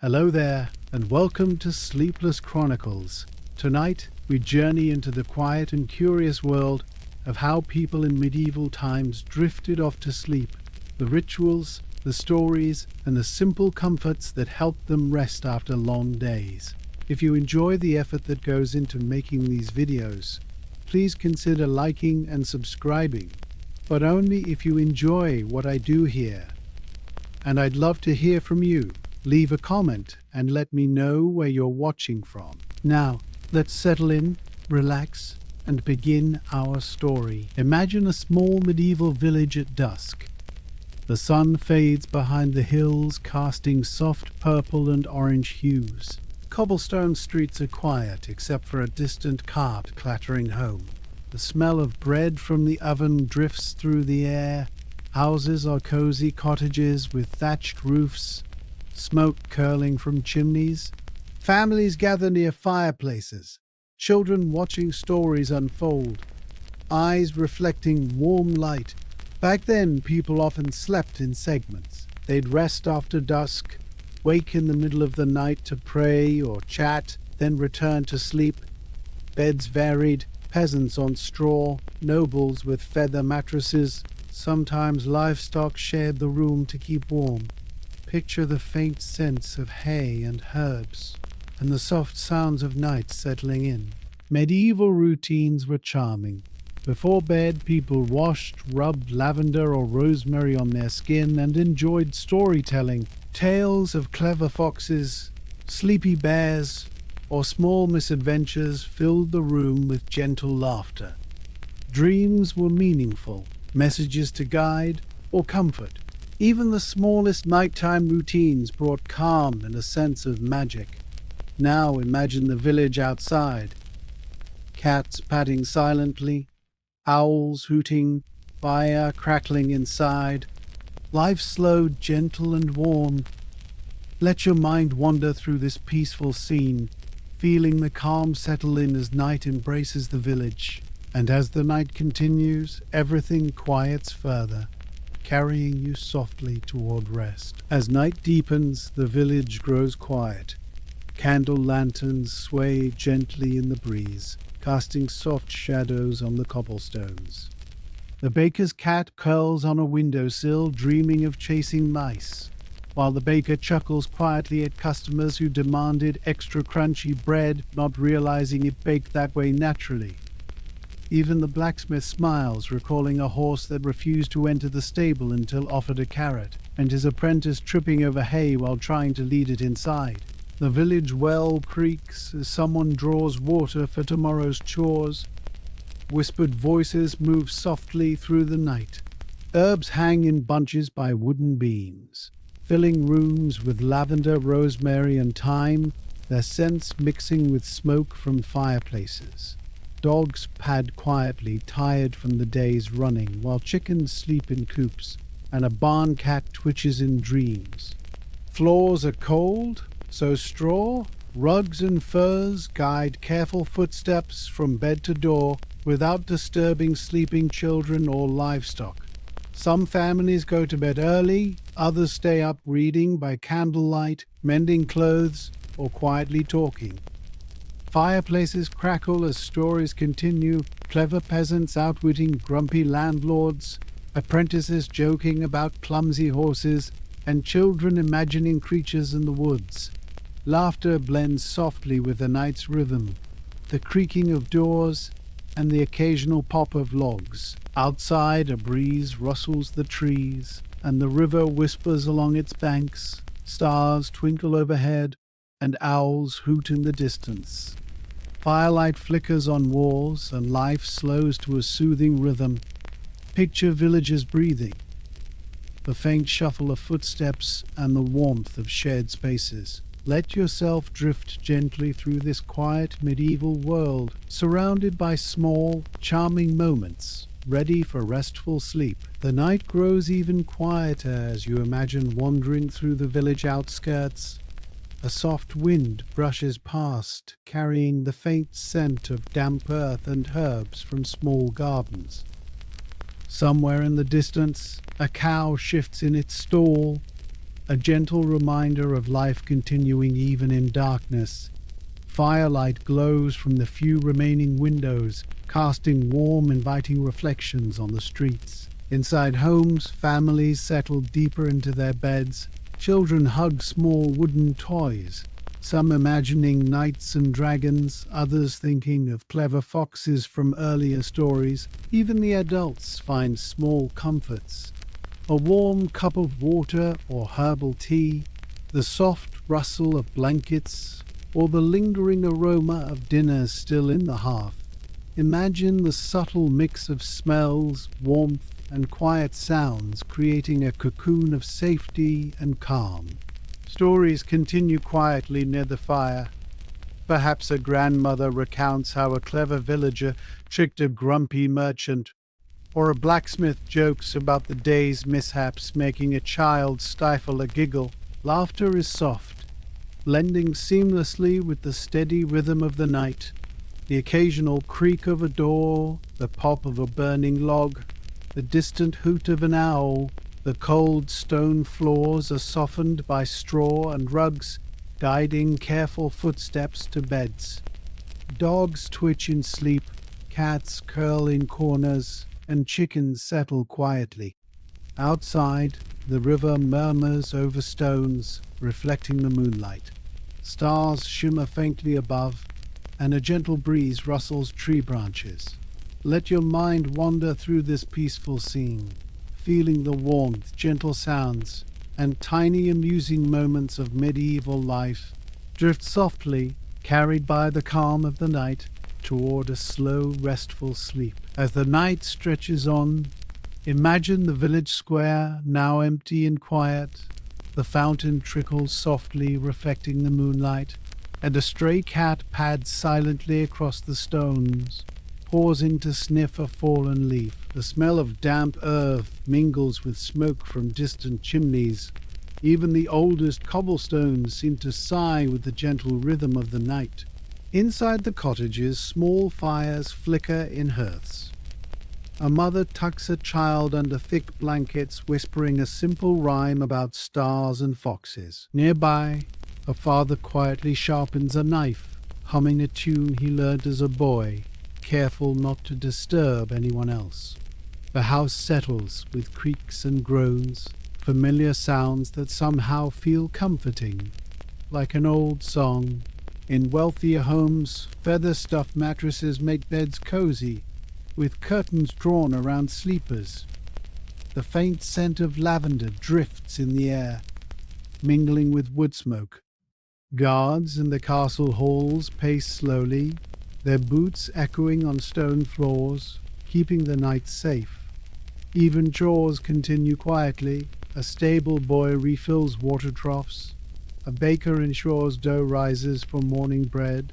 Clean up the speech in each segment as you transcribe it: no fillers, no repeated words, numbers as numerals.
Hello there, and welcome to Sleepless Chronicles. Tonight, we journey into the quiet and curious world of how people in medieval times drifted off to sleep, the rituals, the stories, and the simple comforts that helped them rest after long days. If you enjoy the effort that goes into making these videos, please consider liking and subscribing, but only if you enjoy what I do here. And I'd love to hear from you. Leave a comment and let me know where you're watching from. Now, let's settle in, relax, and begin our story. Imagine a small medieval village at dusk. The sun fades behind the hills, casting soft purple and orange hues. Cobblestone streets are quiet except for a distant cart clattering home. The smell of bread from the oven drifts through the air. Houses are cozy cottages with thatched roofs, smoke curling from chimneys. Families gather near fireplaces, children watching stories unfold, eyes reflecting warm light. Back then, people often slept in segments. They'd rest after dusk, wake in the middle of the night to pray or chat, then return to sleep. Beds varied, peasants on straw, nobles with feather mattresses. Sometimes livestock shared the room to keep warm. Picture the faint scents of hay and herbs, and the soft sounds of night settling in. Medieval routines were charming. Before bed, people washed, rubbed lavender or rosemary on their skin, and enjoyed storytelling. Tales of clever foxes, sleepy bears, or small misadventures filled the room with gentle laughter. Dreams were meaningful, messages to guide or comfort. Even the smallest nighttime routines brought calm and a sense of magic. Now imagine the village outside. Cats padding silently, owls hooting, fire crackling inside. Life slowed, gentle and warm. Let your mind wander through this peaceful scene, feeling the calm settle in as night embraces the village. And as the night continues, everything quiets further, carrying you softly toward rest. As night deepens, the village grows quiet. Candle lanterns sway gently in the breeze, casting soft shadows on the cobblestones. The baker's cat curls on a windowsill, dreaming of chasing mice, while the baker chuckles quietly at customers who demanded extra crunchy bread, not realizing it baked that way naturally. Even the blacksmith smiles, recalling a horse that refused to enter the stable until offered a carrot, and his apprentice tripping over hay while trying to lead it inside. The village well creaks as someone draws water for tomorrow's chores. Whispered voices move softly through the night. Herbs hang in bunches by wooden beams, filling rooms with lavender, rosemary, and thyme, their scents mixing with smoke from fireplaces. Dogs pad quietly, tired from the day's running, while chickens sleep in coops, and a barn cat twitches in dreams. Floors are cold, so straw, rugs and furs guide careful footsteps from bed to door without disturbing sleeping children or livestock. Some families go to bed early, others stay up reading by candlelight, mending clothes, or quietly talking. Fireplaces crackle as stories continue, clever peasants outwitting grumpy landlords, apprentices joking about clumsy horses, and children imagining creatures in the woods. Laughter blends softly with the night's rhythm, the creaking of doors, and the occasional pop of logs. Outside, a breeze rustles the trees, and the river whispers along its banks. Stars twinkle overhead, and owls hoot in the distance. Firelight flickers on walls, and life slows to a soothing rhythm. Picture villagers breathing, the faint shuffle of footsteps, and the warmth of shared spaces. Let yourself drift gently through this quiet medieval world, surrounded by small, charming moments, ready for restful sleep. The night grows even quieter as you imagine wandering through the village outskirts. A soft wind brushes past, carrying the faint scent of damp earth and herbs from small gardens. Somewhere in the distance, a cow shifts in its stall, a gentle reminder of life continuing even in darkness. Firelight glows from the few remaining windows, casting warm, inviting reflections on the streets. Inside homes, families settle deeper into their beds. Children hug small wooden toys, some imagining knights and dragons, others thinking of clever foxes from earlier stories. Even the adults find small comforts. A warm cup of water or herbal tea, the soft rustle of blankets, or the lingering aroma of dinner still in the hearth. Imagine the subtle mix of smells, warmth, and quiet sounds creating a cocoon of safety and calm. Stories continue quietly near the fire. Perhaps a grandmother recounts how a clever villager tricked a grumpy merchant, or a blacksmith jokes about the day's mishaps, making a child stifle a giggle. Laughter is soft, blending seamlessly with the steady rhythm of the night. The occasional creak of a door, the pop of a burning log, the distant hoot of an owl. The cold stone floors are softened by straw and rugs, guiding careful footsteps to beds. Dogs twitch in sleep, cats curl in corners, and chickens settle quietly. Outside, the river murmurs over stones, reflecting the moonlight. Stars shimmer faintly above, and a gentle breeze rustles tree branches. Let your mind wander through this peaceful scene, feeling the warmth, gentle sounds, and tiny amusing moments of medieval life. Drift softly, carried by the calm of the night, toward a slow, restful sleep. As the night stretches on, imagine the village square, now empty and quiet. The fountain trickles softly, reflecting the moonlight, and a stray cat pads silently across the stones, pausing to sniff a fallen leaf. The smell of damp earth mingles with smoke from distant chimneys. Even the oldest cobblestones seem to sigh with the gentle rhythm of the night. Inside the cottages, small fires flicker in hearths. A mother tucks a child under thick blankets, whispering a simple rhyme about stars and foxes. Nearby, a father quietly sharpens a knife, humming a tune he learned as a boy, careful not to disturb anyone else. The house settles with creaks and groans, familiar sounds that somehow feel comforting, like an old song. In wealthier homes, feather-stuffed mattresses make beds cozy, with curtains drawn around sleepers. The faint scent of lavender drifts in the air, mingling with wood smoke. Guards in the castle halls pace slowly, their boots echoing on stone floors, keeping the night safe. Even chores continue quietly. A stable boy refills water troughs. A baker ensures dough rises for morning bread.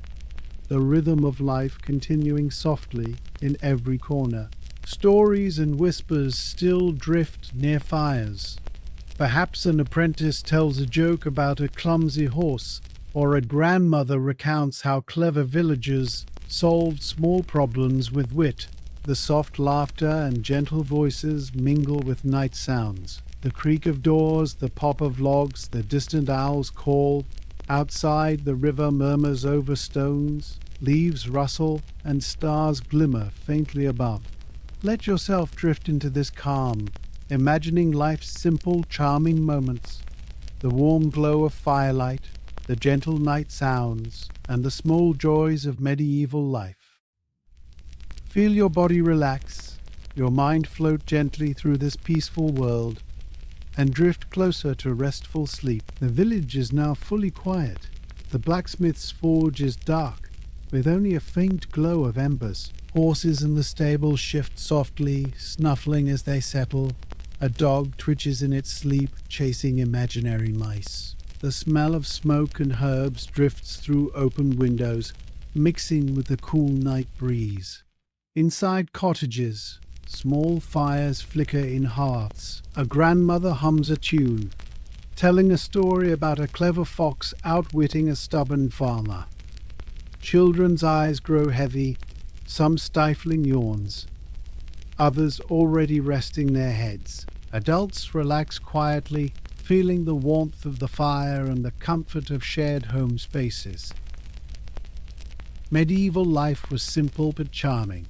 The rhythm of life continuing softly in every corner. Stories and whispers still drift near fires. Perhaps an apprentice tells a joke about a clumsy horse, or a grandmother recounts how clever villagers solved small problems with wit. The soft laughter and gentle voices mingle with night sounds. The creak of doors, the pop of logs, the distant owl's call. Outside, the river murmurs over stones, leaves rustle, and stars glimmer faintly above. Let yourself drift into this calm, imagining life's simple, charming moments. The warm glow of firelight, the gentle night sounds, and the small joys of medieval life. Feel your body relax, your mind float gently through this peaceful world, and drift closer to restful sleep. The village is now fully quiet. The blacksmith's forge is dark, with only a faint glow of embers. Horses in the stable shift softly, snuffling as they settle. A dog twitches in its sleep, chasing imaginary mice. The smell of smoke and herbs drifts through open windows, mixing with the cool night breeze. Inside cottages, small fires flicker in hearths. A grandmother hums a tune, telling a story about a clever fox outwitting a stubborn farmer. Children's eyes grow heavy, some stifling yawns, others already resting their heads. Adults relax quietly, feeling the warmth of the fire and the comfort of shared home spaces. Medieval life was simple but charming.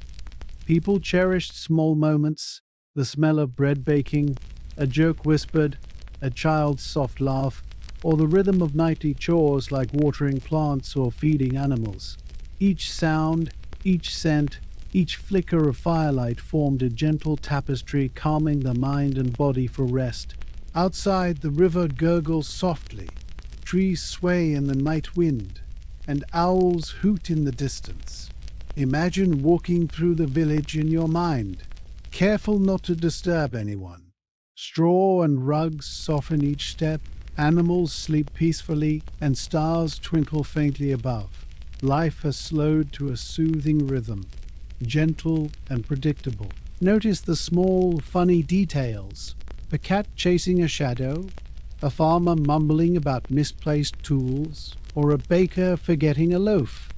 People cherished small moments, the smell of bread baking, a joke whispered, a child's soft laugh, or the rhythm of nightly chores like watering plants or feeding animals. Each sound, each scent, each flicker of firelight formed a gentle tapestry calming the mind and body for rest. Outside, the river gurgles softly, trees sway in the night wind, and owls hoot in the distance. Imagine walking through the village in your mind, careful not to disturb anyone. Straw and rugs soften each step, animals sleep peacefully, and stars twinkle faintly above. Life has slowed to a soothing rhythm, gentle and predictable. Notice the small, funny details. A cat chasing a shadow, a farmer mumbling about misplaced tools, or a baker forgetting a loaf.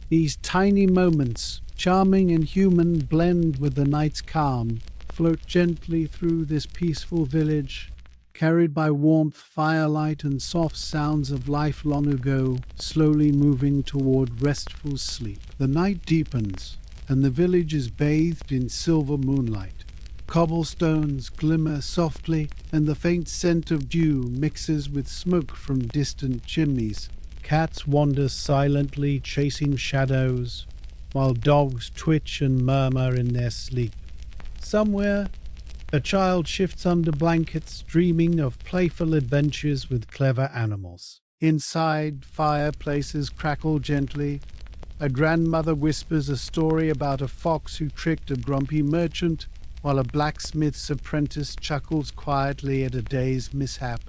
These tiny moments, charming and human, blend with the night's calm, float gently through this peaceful village, carried by warmth, firelight, and soft sounds of life long ago, slowly moving toward restful sleep. The night deepens, and the village is bathed in silver moonlight. Cobblestones glimmer softly, and the faint scent of dew mixes with smoke from distant chimneys. Cats wander silently, chasing shadows, while dogs twitch and murmur in their sleep. Somewhere, a child shifts under blankets, dreaming of playful adventures with clever animals. Inside, fireplaces crackle gently. A grandmother whispers a story about a fox who tricked a grumpy merchant, while a blacksmith's apprentice chuckles quietly at a day's mishap.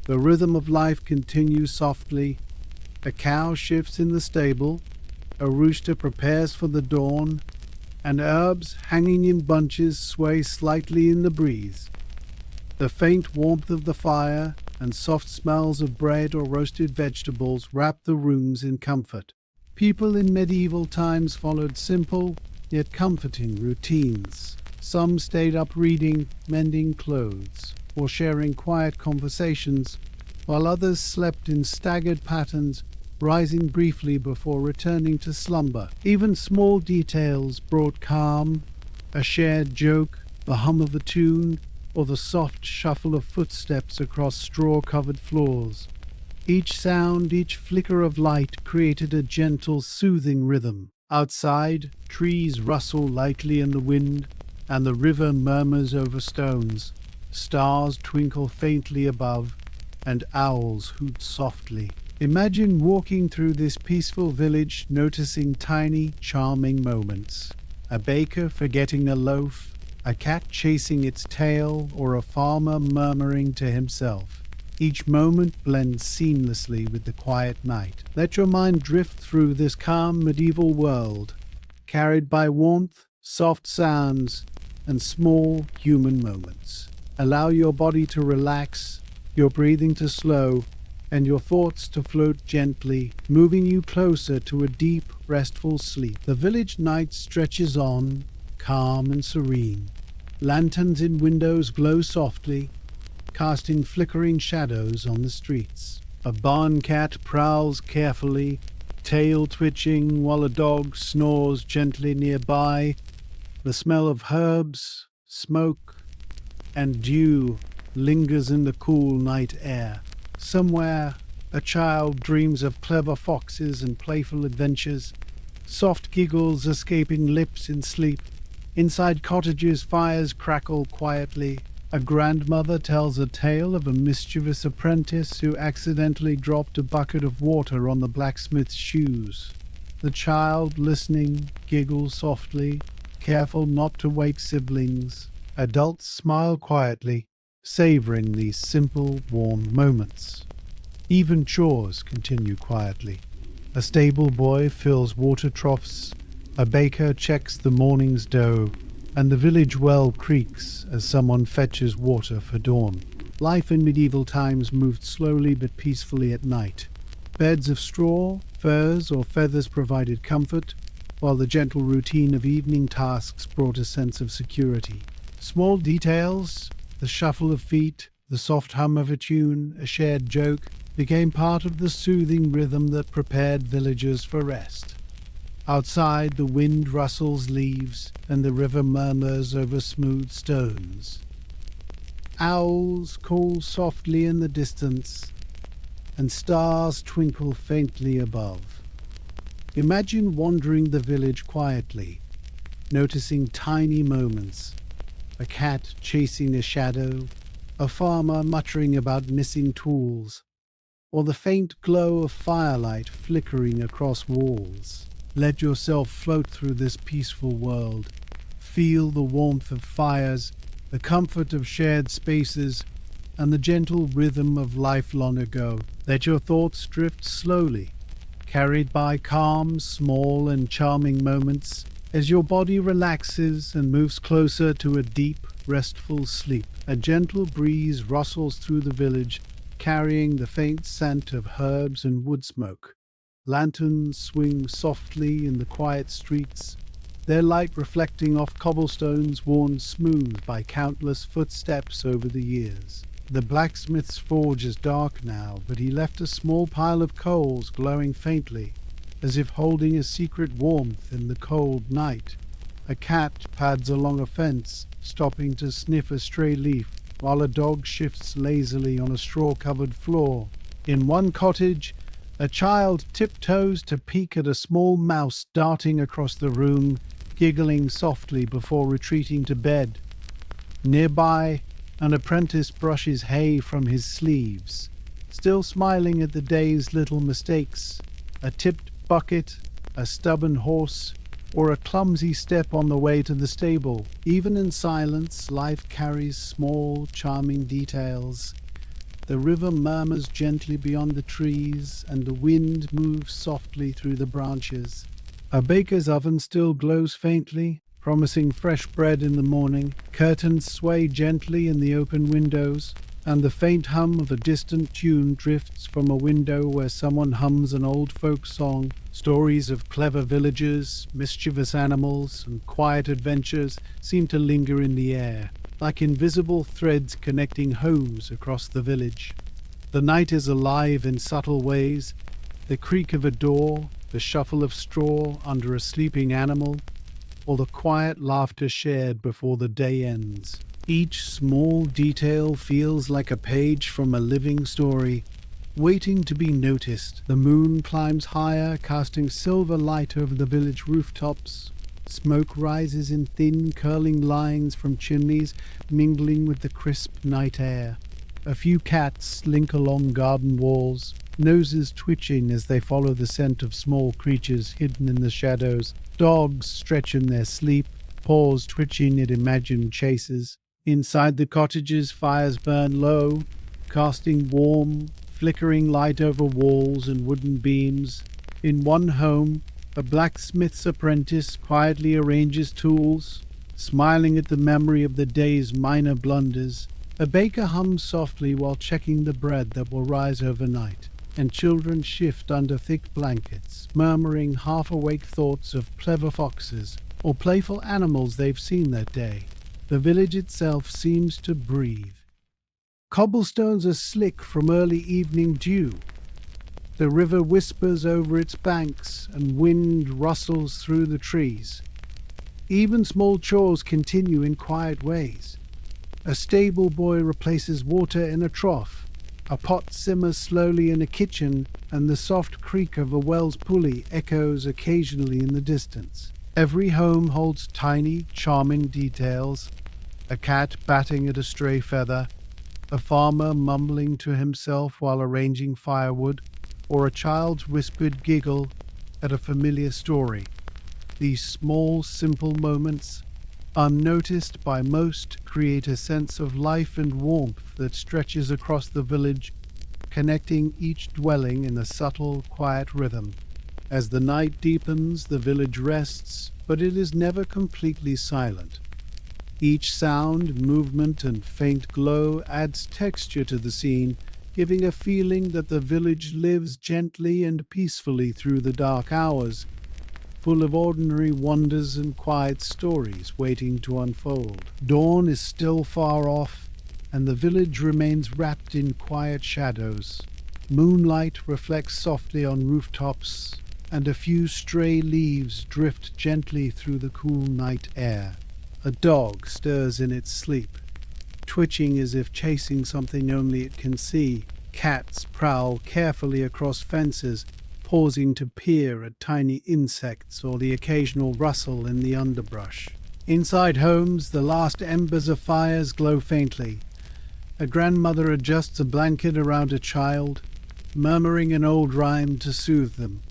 The rhythm of life continues softly. A cow shifts in the stable, a rooster prepares for the dawn, and herbs hanging in bunches sway slightly in the breeze. The faint warmth of the fire and soft smells of bread or roasted vegetables wrap the rooms in comfort. People in medieval times followed simple yet comforting routines. Some stayed up reading, mending clothes, or sharing quiet conversations, while others slept in staggered patterns, rising briefly before returning to slumber. Even small details brought calm, a shared joke, the hum of a tune, or the soft shuffle of footsteps across straw-covered floors. Each sound, each flicker of light created a gentle, soothing rhythm. Outside, trees rustle lightly in the wind, and the river murmurs over stones. Stars twinkle faintly above, and owls hoot softly. Imagine walking through this peaceful village, noticing tiny, charming moments. A baker forgetting a loaf, a cat chasing its tail, or a farmer murmuring to himself. Each moment blends seamlessly with the quiet night. Let your mind drift through this calm medieval world, carried by warmth, soft sounds, and small human moments. Allow your body to relax, your breathing to slow, and your thoughts to float gently, moving you closer to a deep, restful sleep. The village night stretches on, calm and serene. Lanterns in windows glow softly, casting flickering shadows on the streets. A barn cat prowls carefully, tail twitching, while a dog snores gently nearby. The smell of herbs, smoke, and dew lingers in the cool night air. Somewhere, a child dreams of clever foxes and playful adventures, soft giggles escaping lips in sleep. Inside cottages, fires crackle quietly. A grandmother tells a tale of a mischievous apprentice who accidentally dropped a bucket of water on the blacksmith's shoes. The child, listening, giggles softly, careful not to wake siblings. Adults smile quietly, savoring these simple, warm moments. Even chores continue quietly. A stable boy fills water troughs, a baker checks the morning's dough, and the village well creaks as someone fetches water for dawn. Life in medieval times moved slowly but peacefully at night. Beds of straw, furs, or feathers provided comfort, while the gentle routine of evening tasks brought a sense of security. Small details, the shuffle of feet, The soft hum of a tune, a shared joke, became part of the soothing rhythm that prepared villagers for rest. Outside, the wind rustles leaves and the river murmurs over smooth stones. Owls call softly in the distance, and stars twinkle faintly above. Imagine wandering the village quietly, noticing tiny moments: a cat chasing a shadow, a farmer muttering about missing tools, or the faint glow of firelight flickering across walls. Let yourself float through this peaceful world. Feel the warmth of fires, the comfort of shared spaces, and the gentle rhythm of life long ago. Let your thoughts drift slowly, carried by calm, small, and charming moments, as your body relaxes and moves closer to a deep, restful sleep. A gentle breeze rustles through the village, carrying the faint scent of herbs and wood smoke. Lanterns swing softly in the quiet streets, their light reflecting off cobblestones worn smooth by countless footsteps over the years. The blacksmith's forge is dark now, but he left a small pile of coals glowing faintly, as if holding a secret warmth in the cold night. A cat pads along a fence, stopping to sniff a stray leaf, while a dog shifts lazily on a straw-covered floor. In one cottage, a child tiptoes to peek at a small mouse darting across the room, giggling softly before retreating to bed. Nearby, an apprentice brushes hay from his sleeves, still smiling at the day's little mistakes: a tipped bucket, a stubborn horse, or a clumsy step on the way to the stable. Even in silence, life carries small, charming details. The river murmurs gently beyond the trees, and the wind moves softly through the branches. A baker's oven still glows faintly, promising fresh bread in the morning. Curtains sway gently in the open windows, and the faint hum of a distant tune drifts from a window where someone hums an old folk song. Stories of clever villagers, mischievous animals, and quiet adventures seem to linger in the air, like invisible threads connecting homes across the village. The night is alive in subtle ways: the creak of a door, the shuffle of straw under a sleeping animal, or the quiet laughter shared before the day ends. Each small detail feels like a page from a living story, waiting to be noticed. The moon climbs higher, casting silver light over the village rooftops. Smoke rises in thin, curling lines from chimneys, mingling with the crisp night air. A few cats slink along garden walls, noses twitching as they follow the scent of small creatures hidden in the shadows. Dogs stretch in their sleep, paws twitching at imagined chases. Inside the cottages, fires burn low, casting warm, flickering light over walls and wooden beams. In one home, a blacksmith's apprentice quietly arranges tools, smiling at the memory of the day's minor blunders. A baker hums softly while checking the bread that will rise overnight, and children shift under thick blankets, murmuring half-awake thoughts of clever foxes or playful animals they've seen that day. The village itself seems to breathe. Cobblestones are slick from early evening dew. The river whispers over its banks, and wind rustles through the trees. Even small chores continue in quiet ways. A stable boy replaces water in a trough. A pot simmers slowly in a kitchen, and the soft creak of a well's pulley echoes occasionally in the distance. Every home holds tiny, charming details: a cat batting at a stray feather, a farmer mumbling to himself while arranging firewood, or a child's whispered giggle at a familiar story. These small, simple moments, unnoticed by most, create a sense of life and warmth that stretches across the village, connecting each dwelling in a subtle, quiet rhythm. As the night deepens, the village rests, but it is never completely silent. Each sound, movement, and faint glow adds texture to the scene, giving a feeling that the village lives gently and peacefully through the dark hours, full of ordinary wonders and quiet stories waiting to unfold. Dawn is still far off, and the village remains wrapped in quiet shadows. Moonlight reflects softly on rooftops, and a few stray leaves drift gently through the cool night air. A dog stirs in its sleep, twitching as if chasing something only it can see. Cats prowl carefully across fences, pausing to peer at tiny insects or the occasional rustle in the underbrush. Inside homes, the last embers of fires glow faintly. A grandmother adjusts a blanket around a child, murmuring an old rhyme to soothe them.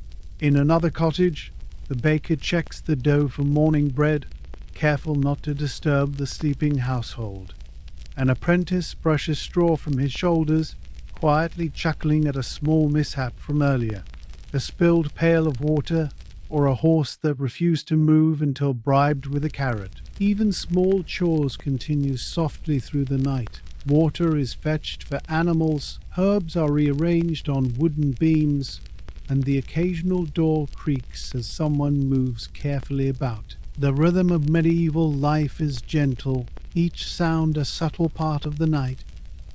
In another cottage, the baker checks the dough for morning bread, careful not to disturb the sleeping household. An apprentice brushes straw from his shoulders, quietly chuckling at a small mishap from earlier. A spilled pail of water, or a horse that refused to move until bribed with a carrot. Even small chores continue softly through the night. Water is fetched for animals, herbs are rearranged on wooden beams, and the occasional door creaks as someone moves carefully about. The rhythm of medieval life is gentle, each sound a subtle part of the night.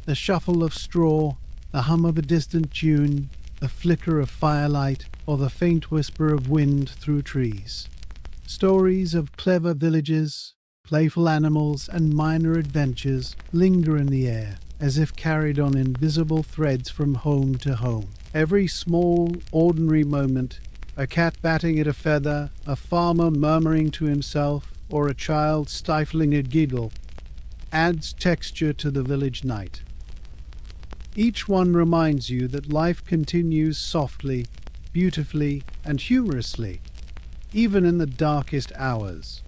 The shuffle of straw, the hum of a distant tune, the flicker of firelight, or the faint whisper of wind through trees. Stories of clever villages, playful animals, and minor adventures linger in the air, as if carried on invisible threads from home to home. Every small, ordinary moment, a cat batting at a feather, a farmer murmuring to himself, or a child stifling a giggle, adds texture to the village night. Each one reminds you that life continues softly, beautifully, and humorously, even in the darkest hours.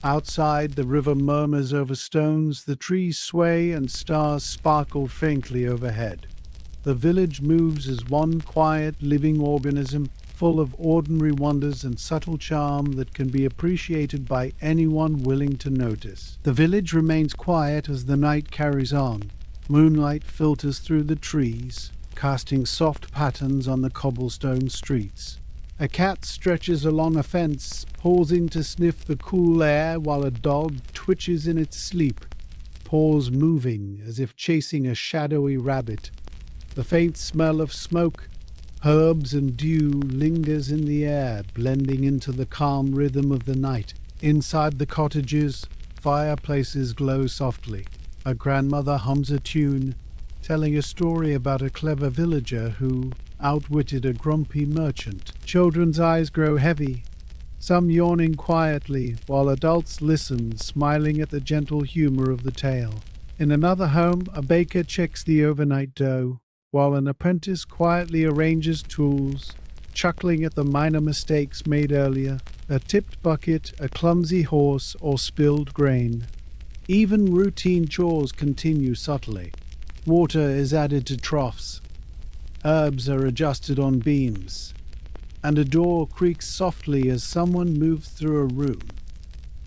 Outside, the river murmurs over stones, the trees sway, and stars sparkle faintly overhead. The village moves as one quiet, living organism, full of ordinary wonders and subtle charm that can be appreciated by anyone willing to notice. The village remains quiet as the night carries on. Moonlight filters through the trees, casting soft patterns on the cobblestone streets. A cat stretches along a fence, pausing to sniff the cool air while a dog twitches in its sleep, paws moving as if chasing a shadowy rabbit. The faint smell of smoke, herbs, and dew lingers in the air, blending into the calm rhythm of the night. Inside the cottages, fireplaces glow softly. A grandmother hums a tune, telling a story about a clever villager who outwitted a grumpy merchant. Children's eyes grow heavy, some yawning quietly, while adults listen, smiling at the gentle humor of the tale. In another home, a baker checks the overnight dough, while an apprentice quietly arranges tools, chuckling at the minor mistakes made earlier, a tipped bucket, a clumsy horse, or spilled grain. Even routine chores continue subtly. Water is added to troughs, herbs are adjusted on beams, and a door creaks softly as someone moves through a room.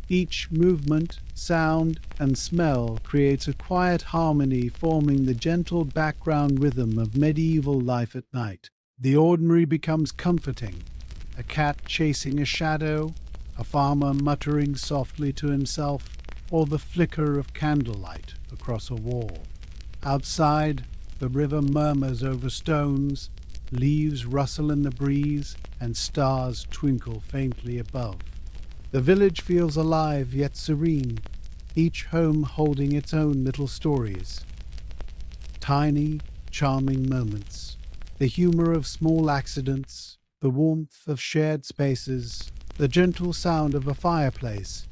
Each movement, sound, and smell creates a quiet harmony, forming the gentle background rhythm of medieval life at night. The ordinary becomes comforting, a cat chasing a shadow, a farmer muttering softly to himself, or the flicker of candlelight across a wall. Outside, the river murmurs over stones, leaves rustle in the breeze, and stars twinkle faintly above. The village feels alive yet serene, each home holding its own little stories. Tiny, charming moments, the humor of small accidents, the warmth of shared spaces, the gentle sound of a fireplace,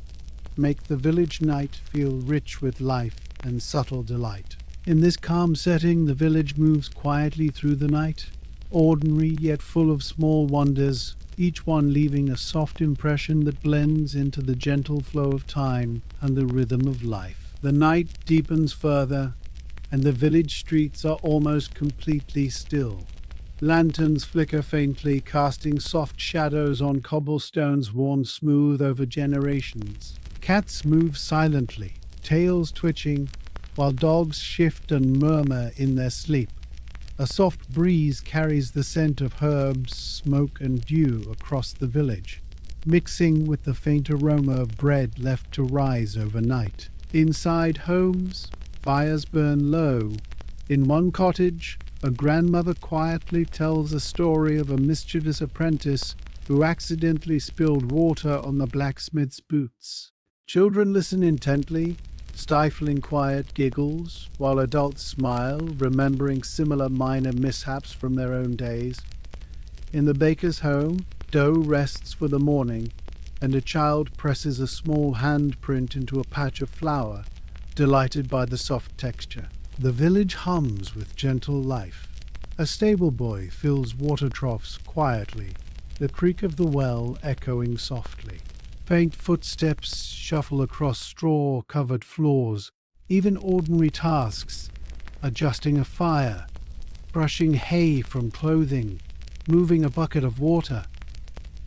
make the village night feel rich with life and subtle delight. In this calm setting, the village moves quietly through the night, ordinary yet full of small wonders, each one leaving a soft impression that blends into the gentle flow of time and the rhythm of life. The night deepens further, and the village streets are almost completely still. Lanterns flicker faintly, casting soft shadows on cobblestones worn smooth over generations. Cats move silently, tails twitching, while dogs shift and murmur in their sleep. A soft breeze carries the scent of herbs, smoke, and dew across the village, mixing with the faint aroma of bread left to rise overnight. Inside homes, Fires burn low. In one cottage, a grandmother quietly tells a story of a mischievous apprentice who accidentally spilled water on the blacksmith's boots. Children listen intently, stifling quiet giggles, while adults smile, remembering similar minor mishaps from their own days. In the baker's home, dough rests for the morning, and a child presses a small handprint into a patch of flour, delighted by the soft texture. The village hums with gentle life. A stable boy fills water troughs quietly, the creak of the well echoing softly. Faint footsteps shuffle across straw-covered floors. Even ordinary tasks, adjusting a fire, brushing hay from clothing, moving a bucket of water,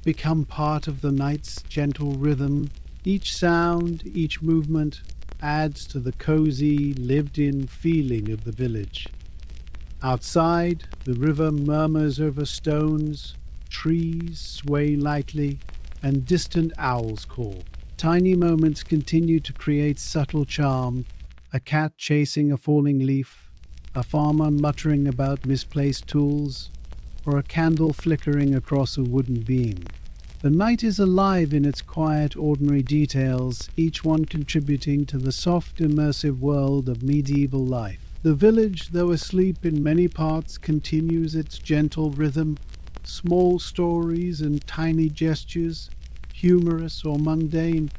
become part of the night's gentle rhythm. Each sound, each movement adds to the cozy, lived-in feeling of the village. Outside, the river murmurs over stones, trees sway lightly, and distant owls call. Tiny moments continue to create subtle charm, a cat chasing a falling leaf, a farmer muttering about misplaced tools, or a candle flickering across a wooden beam. The night is alive in its quiet, ordinary details, each one contributing to the soft, immersive world of medieval life. The village, though asleep in many parts, continues its gentle rhythm. Small stories and tiny gestures, humorous or mundane,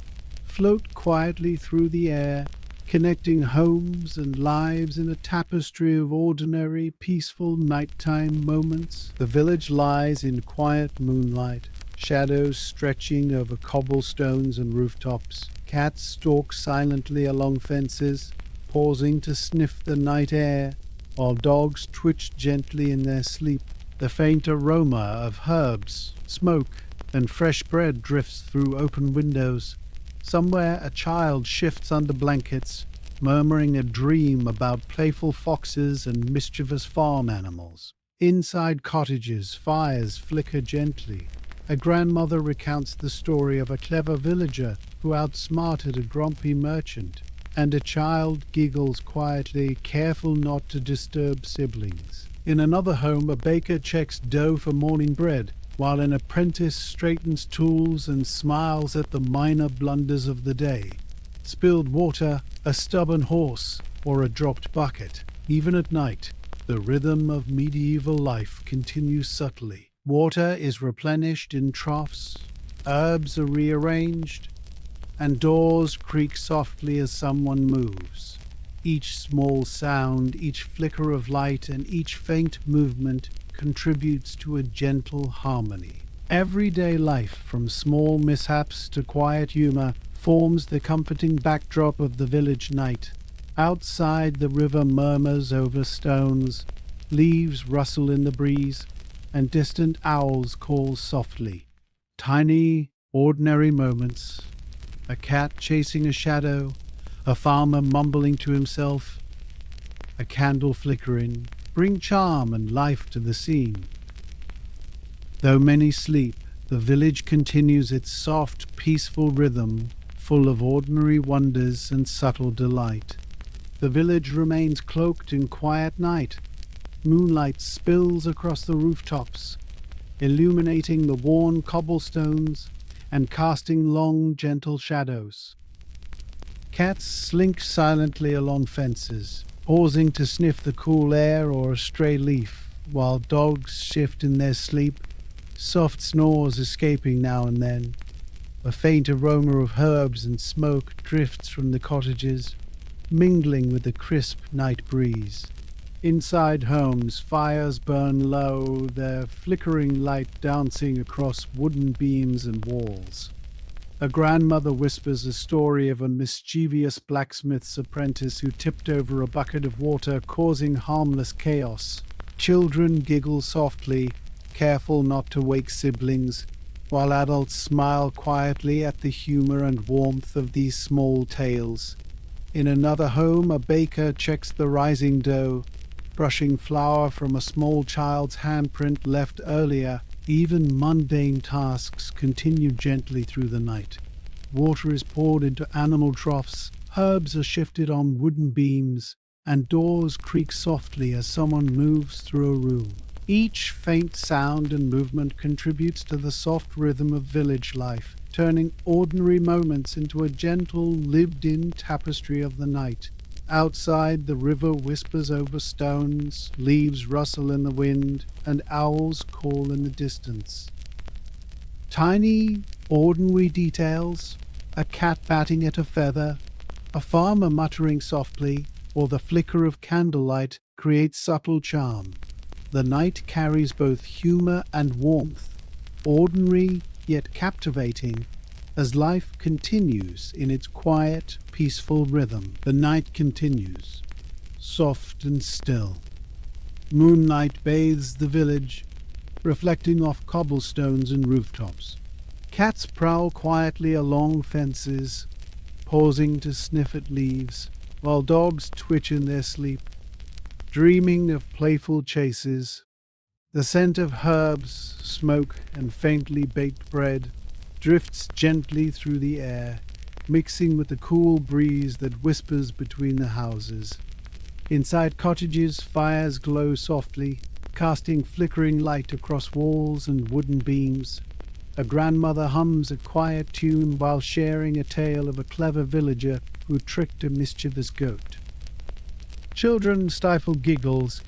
float quietly through the air, connecting homes and lives in a tapestry of ordinary, peaceful nighttime moments. The village lies in quiet moonlight, shadows stretching over cobblestones and rooftops. Cats stalk silently along fences, pausing to sniff the night air, while dogs twitch gently in their sleep. The faint aroma of herbs, smoke, and fresh bread drifts through open windows. Somewhere a child shifts under blankets, murmuring a dream about playful foxes and mischievous farm animals. Inside cottages, fires flicker gently. A grandmother recounts the story of a clever villager who outsmarted a grumpy merchant, and a child giggles quietly, careful not to disturb siblings. In another home, a baker checks dough for morning bread, while an apprentice straightens tools and smiles at the minor blunders of the day. Spilled water, a stubborn horse, or a dropped bucket. Even at night, the rhythm of medieval life continues subtly. Water is replenished in troughs, herbs are rearranged, and doors creak softly as someone moves. Each small sound, each flicker of light, and each faint movement contributes to a gentle harmony. Everyday life, from small mishaps to quiet humor, forms the comforting backdrop of the village night. Outside, the river murmurs over stones, leaves rustle in the breeze, and distant owls call softly. Tiny, ordinary moments, a cat chasing a shadow, a farmer mumbling to himself, a candle flickering, bring charm and life to the scene. Though many sleep, the village continues its soft, peaceful rhythm, full of ordinary wonders and subtle delight. The village remains cloaked in quiet night. Moonlight spills across the rooftops, illuminating the worn cobblestones and casting long, gentle shadows. Cats slink silently along fences, pausing to sniff the cool air or a stray leaf, while dogs shift in their sleep, soft snores escaping now and then. A faint aroma of herbs and smoke drifts from the cottages, mingling with the crisp night breeze. Inside homes, fires burn low, their flickering light dancing across wooden beams and walls. A grandmother whispers a story of a mischievous blacksmith's apprentice who tipped over a bucket of water, causing harmless chaos. Children giggle softly, careful not to wake siblings, while adults smile quietly at the humor and warmth of these small tales. In another home, a baker checks the rising dough, brushing flour from a small child's handprint left earlier. Even mundane tasks continue gently through the night. Water is poured into animal troughs, Herbs are shifted on wooden beams, and doors creak softly as someone moves through a room. Each faint sound and movement contributes to the soft rhythm of village life, turning ordinary moments into a gentle, lived-in tapestry of the night. Outside, the river whispers over stones, leaves rustle in the wind, and owls call in the distance. Tiny, ordinary details, a cat batting at a feather, a farmer muttering softly, or the flicker of candlelight create subtle charm. The night carries both humor and warmth, ordinary yet captivating, as life continues in its quiet, peaceful rhythm. The night continues, soft and still. Moonlight bathes the village, reflecting off cobblestones and rooftops. Cats prowl quietly along fences, pausing to sniff at leaves, while dogs twitch in their sleep, dreaming of playful chases. The scent of herbs, smoke, and faintly baked bread drifts gently through the air, mixing with the cool breeze that whispers between the houses. Inside cottages, fires glow softly, casting flickering light across walls and wooden beams. A grandmother hums a quiet tune while sharing a tale of a clever villager who tricked a mischievous goat. Children stifle giggles,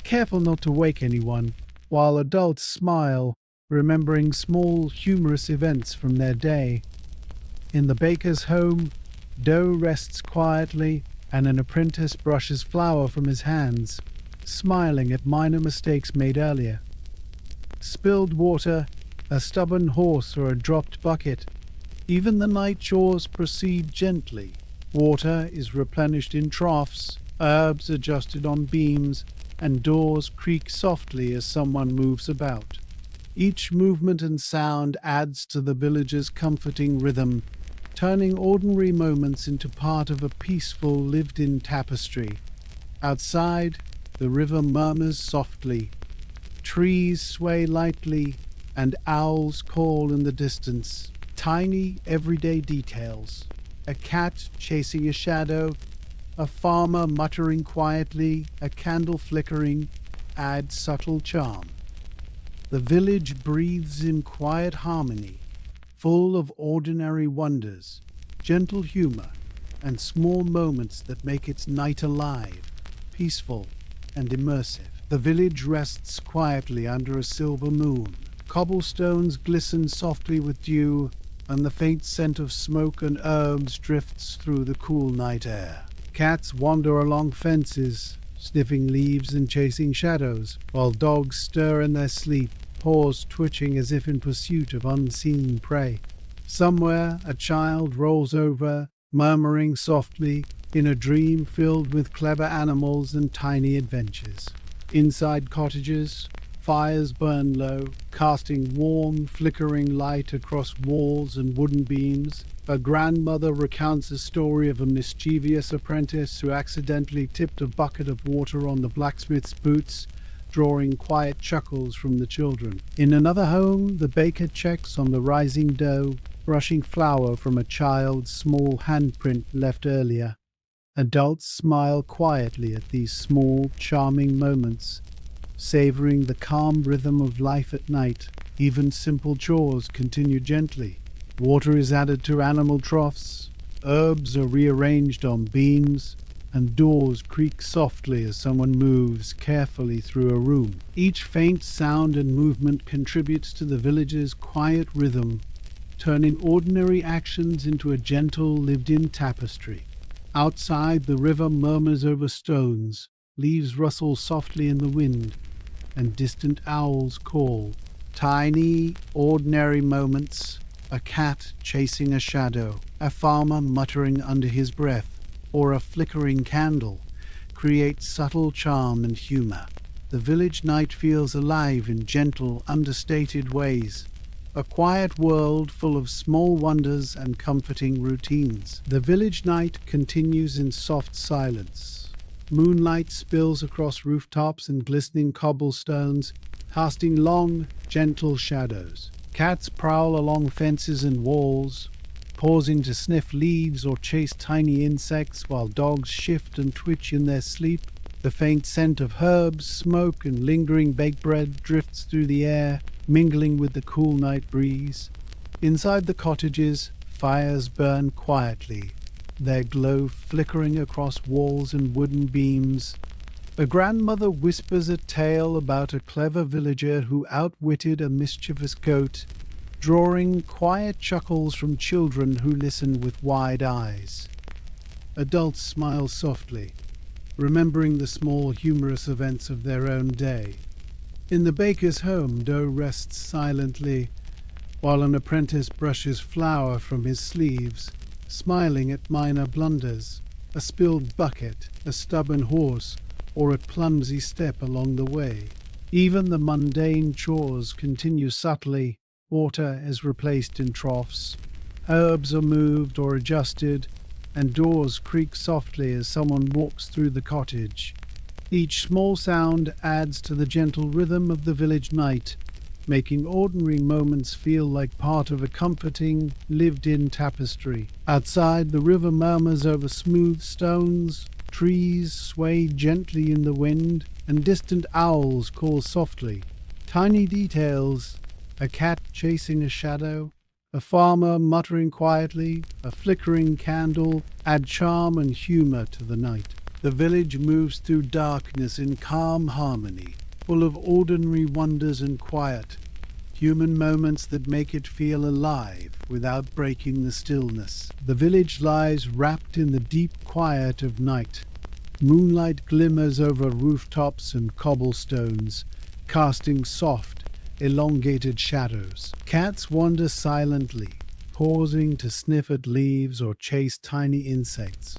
careful not to wake anyone, while adults smile, remembering small humorous events from their day. In the baker's home, dough rests quietly, and an apprentice brushes flour from his hands, smiling at minor mistakes made earlier. Spilled water, a stubborn horse, or a dropped bucket. Even the night chores proceed gently. Water is replenished in troughs, herbs adjusted on beams, and doors creak softly as someone moves about. Each movement and sound adds to the village's comforting rhythm, turning ordinary moments into part of a peaceful, lived-in tapestry. Outside, the river murmurs softly. Trees sway lightly, and owls call in the distance. Tiny, everyday details. A cat chasing a shadow, a farmer muttering quietly, a candle flickering, add subtle charm. The village breathes in quiet harmony, full of ordinary wonders, gentle humor, and small moments that make its night alive, peaceful, and immersive. The village rests quietly under a silver moon. Cobblestones glisten softly with dew, and the faint scent of smoke and herbs drifts through the cool night air. Cats wander along fences, sniffing leaves and chasing shadows, while dogs stir in their sleep, paws twitching as if in pursuit of unseen prey. Somewhere a child rolls over, murmuring softly, in a dream filled with clever animals and tiny adventures. Inside cottages, fires burn low, casting warm, flickering light across walls and wooden beams. A grandmother recounts a story of a mischievous apprentice who accidentally tipped a bucket of water on the blacksmith's boots, drawing quiet chuckles from the children. In another home, the baker checks on the rising dough, brushing flour from a child's small handprint left earlier. Adults smile quietly at these small, charming moments, savoring the calm rhythm of life at night. Even simple chores continue gently. Water is added to animal troughs, herbs are rearranged on beams, and doors creak softly as someone moves carefully through a room. Each faint sound and movement contributes to the village's quiet rhythm, turning ordinary actions into a gentle, lived-in tapestry. Outside, the river murmurs over stones, leaves rustle softly in the wind, and distant owls call. Tiny, ordinary moments, a cat chasing a shadow, a farmer muttering under his breath, or a flickering candle, create subtle charm and humor. The village night feels alive in gentle, understated ways, a quiet world full of small wonders and comforting routines. The village night continues in soft silence. Moonlight spills across rooftops and glistening cobblestones, casting long, gentle shadows. Cats prowl along fences and walls, pausing to sniff leaves or chase tiny insects while dogs shift and twitch in their sleep. The faint scent of herbs, smoke, and lingering baked bread drifts through the air, mingling with the cool night breeze. Inside the cottages, fires burn quietly, their glow flickering across walls and wooden beams. A grandmother whispers a tale about a clever villager who outwitted a mischievous goat, drawing quiet chuckles from children who listen with wide eyes. Adults smile softly, remembering the small humorous events of their own day. In the baker's home, dough rests silently, while an apprentice brushes flour from his sleeves, smiling at minor blunders, a spilled bucket, a stubborn horse, or a clumsy step along the way. Even the mundane chores continue subtly. Water is replaced in troughs, herbs are moved or adjusted, and doors creak softly as someone walks through the cottage. Each small sound adds to the gentle rhythm of the village night, making ordinary moments feel like part of a comforting, lived-in tapestry. Outside, the river murmurs over smooth stones, trees sway gently in the wind, and distant owls call softly. Tiny details, a cat chasing a shadow, a farmer muttering quietly, a flickering candle, add charm and humor to the night. The village moves through darkness in calm harmony, full of ordinary wonders and quiet, human moments that make it feel alive without breaking the stillness. The village lies wrapped in the deep quiet of night. Moonlight glimmers over rooftops and cobblestones, casting soft, elongated shadows. Cats wander silently, pausing to sniff at leaves or chase tiny insects,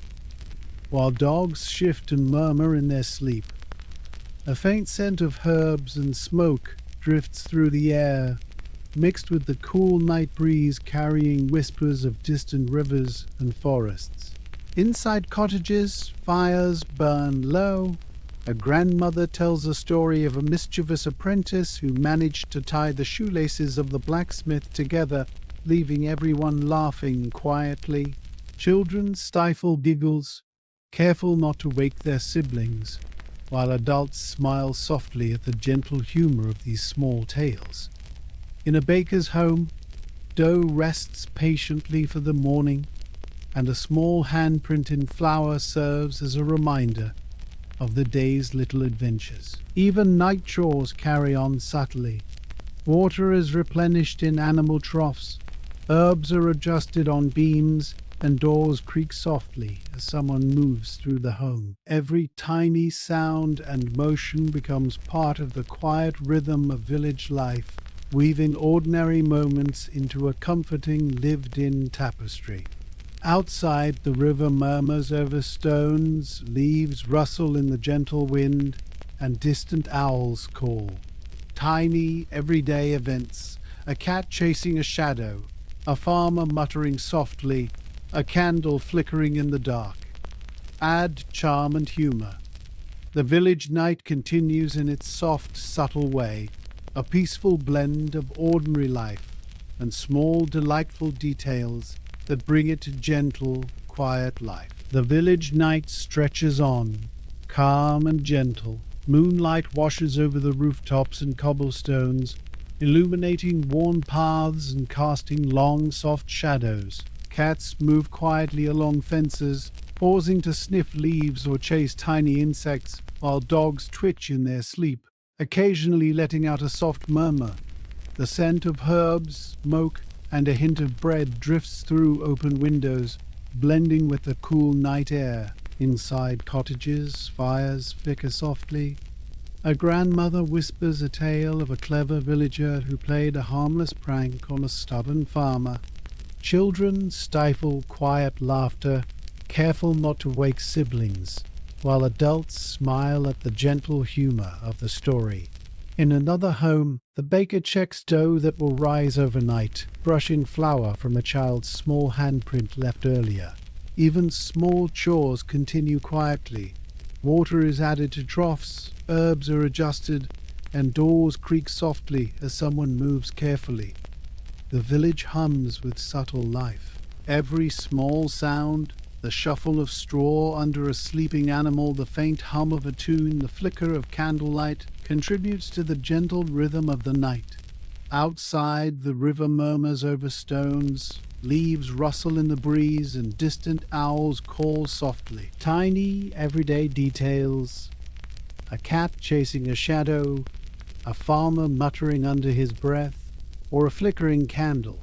while dogs shift and murmur in their sleep. A faint scent of herbs and smoke drifts through the air, mixed with the cool night breeze carrying whispers of distant rivers and forests. Inside cottages, fires burn low. A grandmother tells a story of a mischievous apprentice who managed to tie the shoelaces of the blacksmith together, leaving everyone laughing quietly. Children stifle giggles, careful not to wake their siblings, while adults smile softly at the gentle humor of these small tales. In a baker's home, dough rests patiently for the morning, and a small handprint in flour serves as a reminder of the day's little adventures. Even night chores carry on subtly. Water is replenished in animal troughs, herbs are adjusted on beams, and doors creak softly as someone moves through the home. Every tiny sound and motion becomes part of the quiet rhythm of village life, weaving ordinary moments into a comforting, lived-in tapestry. Outside, the river murmurs over stones, leaves rustle in the gentle wind, and distant owls call. Tiny, everyday events, a cat chasing a shadow, a farmer muttering softly, a candle flickering in the dark. Add charm and humor. The village night continues in its soft, subtle way, a peaceful blend of ordinary life and small, delightful details that bring it to gentle, quiet life. The village night stretches on, calm and gentle. Moonlight washes over the rooftops and cobblestones, illuminating worn paths and casting long, soft shadows. Cats move quietly along fences, pausing to sniff leaves or chase tiny insects, while dogs twitch in their sleep, occasionally letting out a soft murmur. The scent of herbs, smoke, and a hint of bread drifts through open windows, blending with the cool night air. Inside cottages, fires flicker softly. A grandmother whispers a tale of a clever villager who played a harmless prank on a stubborn farmer. Children stifle quiet laughter, careful not to wake siblings, while adults smile at the gentle humor of the story. In another home, the baker checks dough that will rise overnight, brushing flour from a child's small handprint left earlier. Even small chores continue quietly. Water is added to troughs, herbs are adjusted, and doors creak softly as someone moves carefully. The village hums with subtle life. Every small sound, the shuffle of straw under a sleeping animal, the faint hum of a tune, the flicker of candlelight, contributes to the gentle rhythm of the night. Outside, the river murmurs over stones, leaves rustle in the breeze, and distant owls call softly. Tiny, everyday details: a cat chasing a shadow, a farmer muttering under his breath, or a flickering candle,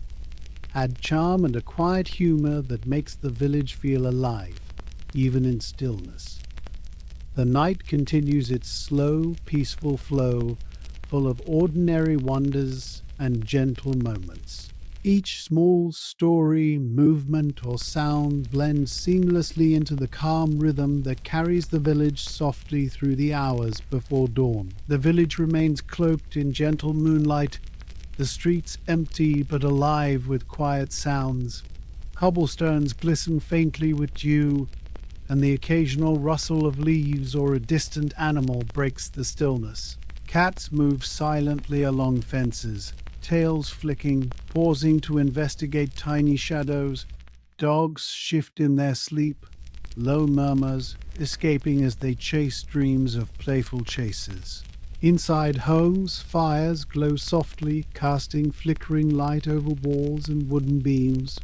add charm and a quiet humor that makes the village feel alive, even in stillness. The night continues its slow, peaceful flow, full of ordinary wonders and gentle moments. Each small story, movement, or sound blends seamlessly into the calm rhythm that carries the village softly through the hours before dawn. The village remains cloaked in gentle moonlight, the streets empty but alive with quiet sounds. Cobblestones glisten faintly with dew, and the occasional rustle of leaves or a distant animal breaks the stillness. Cats move silently along fences, tails flicking, pausing to investigate tiny shadows. Dogs shift in their sleep, low murmurs escaping as they chase dreams of playful chases. Inside homes, fires glow softly, casting flickering light over walls and wooden beams.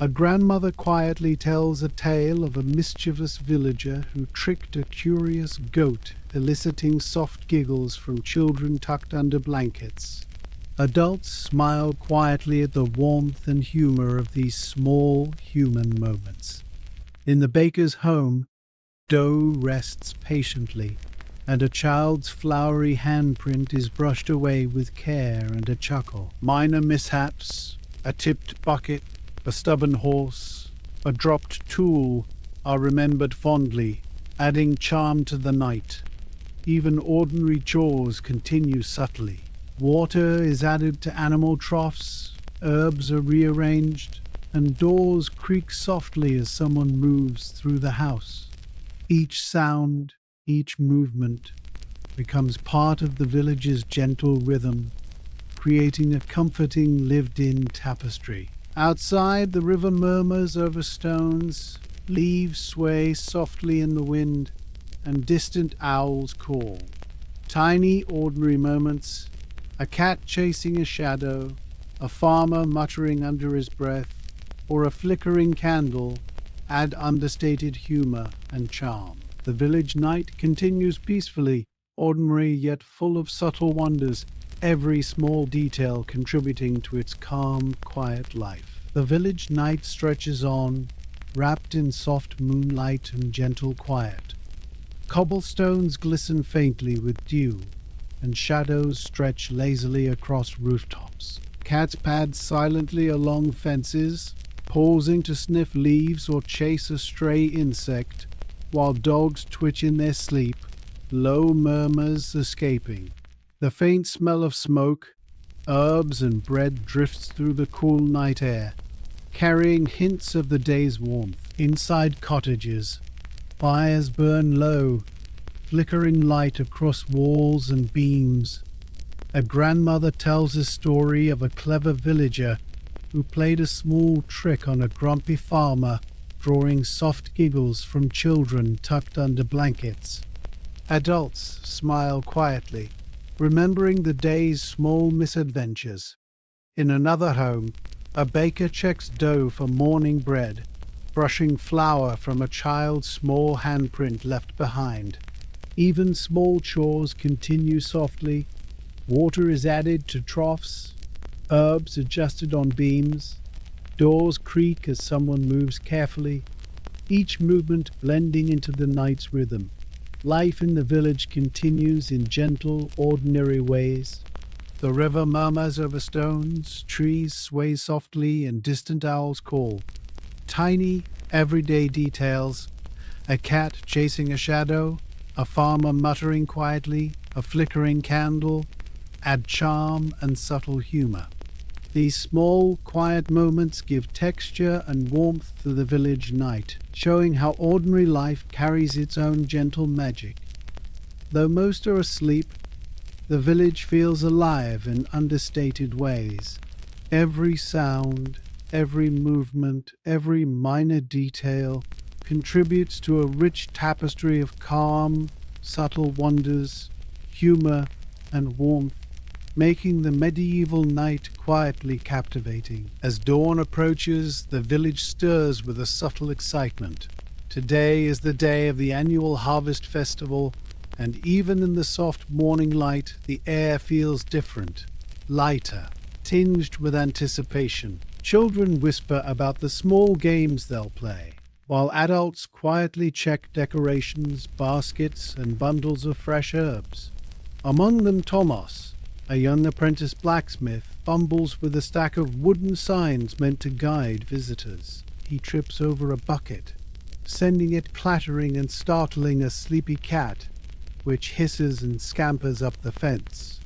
A grandmother quietly tells a tale of a mischievous villager who tricked a curious goat, eliciting soft giggles from children tucked under blankets. Adults smile quietly at the warmth and humor of these small human moments. In the baker's home, dough rests patiently, and a child's flowery handprint is brushed away with care and a chuckle. Minor mishaps, a tipped bucket, a stubborn horse, a dropped tool are remembered fondly, adding charm to the night. Even ordinary chores continue subtly. Water is added to animal troughs, herbs are rearranged, and doors creak softly as someone moves through the house. Each sound, each movement becomes part of the village's gentle rhythm, creating a comforting lived-in tapestry. Outside, the river murmurs over stones, leaves sway softly in the wind, and distant owls call. Tiny, ordinary moments: a cat chasing a shadow, a farmer muttering under his breath, or a flickering candle, add understated humor and charm. The village night continues peacefully, ordinary yet full of subtle wonders, every small detail contributing to its calm, quiet life. The village night stretches on, wrapped in soft moonlight and gentle quiet. Cobblestones glisten faintly with dew, and shadows stretch lazily across rooftops. Cats pad silently along fences, pausing to sniff leaves or chase a stray insect, while dogs twitch in their sleep, low murmurs escaping. The faint smell of smoke, herbs, and bread drifts through the cool night air, carrying hints of the day's warmth. Inside cottages, fires burn low, flickering light across walls and beams. A grandmother tells a story of a clever villager who played a small trick on a grumpy farmer, drawing soft giggles from children tucked under blankets. Adults smile quietly, remembering the day's small misadventures. In another home, a baker checks dough for morning bread, brushing flour from a child's small handprint left behind. Even small chores continue softly. Water is added to troughs, herbs adjusted on beams, doors creak as someone moves carefully, each movement blending into the night's rhythm. Life in the village continues in gentle, ordinary ways. The river murmurs over stones, trees sway softly, and distant owls call. Tiny, everyday details: a cat chasing a shadow, a farmer muttering quietly, a flickering candle, add charm and subtle humor. These small, quiet moments give texture and warmth to the village night, showing how ordinary life carries its own gentle magic. Though most are asleep, the village feels alive in understated ways. Every sound, every movement, every minor detail contributes to a rich tapestry of calm, subtle wonders, humor, and warmth, making the medieval night quietly captivating. As dawn approaches, the village stirs with a subtle excitement. Today is the day of the annual harvest festival, and even in the soft morning light, the air feels different, lighter, tinged with anticipation. Children whisper about the small games they'll play, while adults quietly check decorations, baskets, and bundles of fresh herbs. Among them, Tomas, a young apprentice blacksmith, fumbles with a stack of wooden signs meant to guide visitors. He trips over a bucket, sending it clattering and startling a sleepy cat, which hisses and scampers up the fence.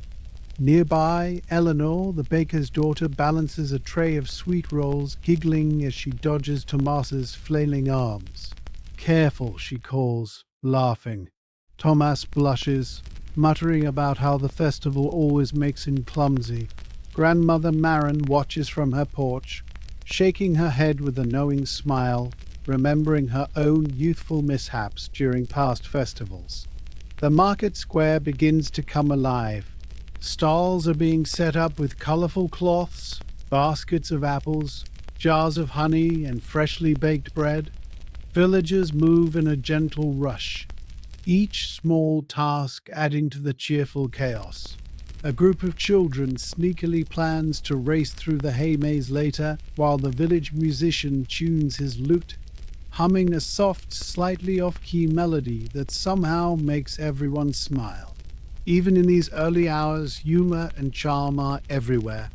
Nearby, Elinor, the baker's daughter, balances a tray of sweet rolls, giggling as she dodges Tomas's flailing arms. "Careful," she calls, laughing. Tomas blushes, muttering about how the festival always makes him clumsy. Grandmother Maren watches from her porch, shaking her head with a knowing smile, remembering her own youthful mishaps during past festivals. The market square begins to come alive. Stalls are being set up with colorful cloths, baskets of apples, jars of honey, and freshly baked bread. Villagers move in a gentle rush, each small task adding to the cheerful chaos. A group of children sneakily plans to race through the hay maze later, while the village musician tunes his lute, humming a soft, slightly off-key melody that somehow makes everyone smile. Even in these early hours, humor and charm are everywhere.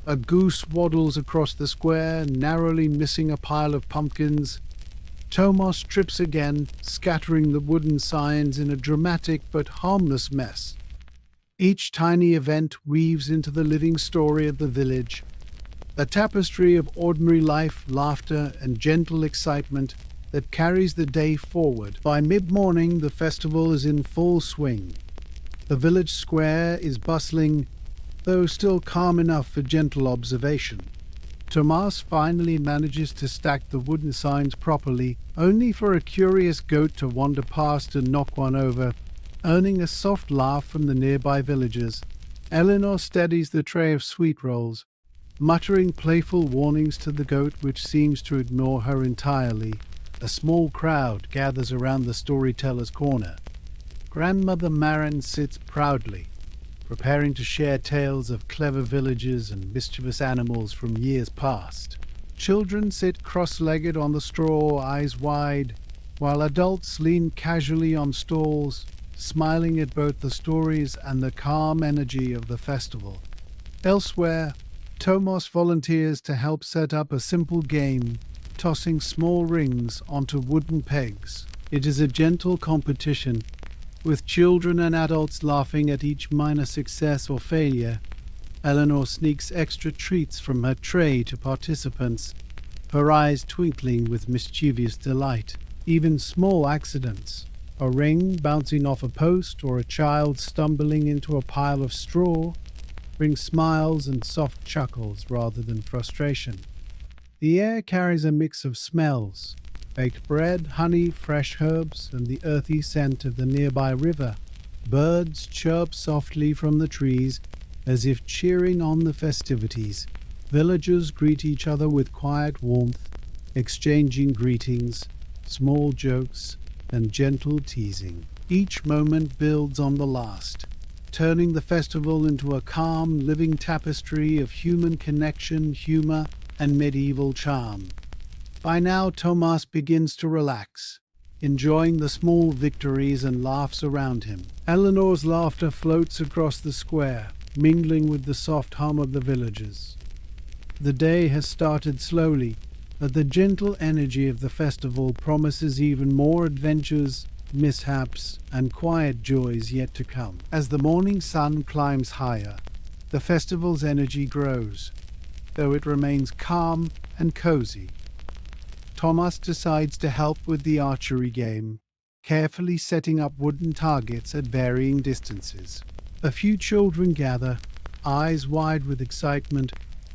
A goose waddles across the square, narrowly missing a pile of pumpkins. Tomas trips again, scattering the wooden signs in a dramatic but harmless mess. Each tiny event weaves into the living story of the village, a tapestry of ordinary life, laughter, and gentle excitement that carries the day forward. By mid-morning, the festival is in full swing. The village square is bustling, though still calm enough for gentle observation. Tomas finally manages to stack the wooden signs properly, only for a curious goat to wander past and knock one over, earning a soft laugh from the nearby villagers. Elinor steadies the tray of sweet rolls, muttering playful warnings to the goat, which seems to ignore her entirely. A small crowd gathers around the storyteller's corner. Grandmother Maren sits proudly, preparing to share tales of clever villages and mischievous animals from years past. Children sit cross-legged on the straw, eyes wide, while adults lean casually on stalls, smiling at both the stories and the calm energy of the festival. Elsewhere, Tomas volunteers to help set up a simple game, tossing small rings onto wooden pegs. It is a gentle competition, with children and adults laughing at each minor success or failure. Elinor sneaks extra treats from her tray to participants, her eyes twinkling with mischievous delight. Even small accidents, a ring bouncing off a post or a child stumbling into a pile of straw, bring smiles and soft chuckles rather than frustration. The air carries a mix of smells: baked bread, honey, fresh herbs, and the earthy scent of the nearby river. Birds chirp softly from the trees, as if cheering on the festivities. Villagers greet each other with quiet warmth, exchanging greetings, small jokes, and gentle teasing. Each moment builds on the last, turning the festival into a calm, living tapestry of human connection, humor, and medieval charm. By now, Tomas begins to relax, enjoying the small victories and laughs around him. Elinor's laughter floats across the square, mingling with the soft hum of the villagers. The day has started slowly, but the gentle energy of the festival promises even more adventures, mishaps, and quiet joys yet to come. As the morning sun climbs higher, the festival's energy grows, though it remains calm and cozy. Tomas decides to help with the archery game, carefully setting up wooden targets at varying distances. A few children gather, eyes wide with excitement,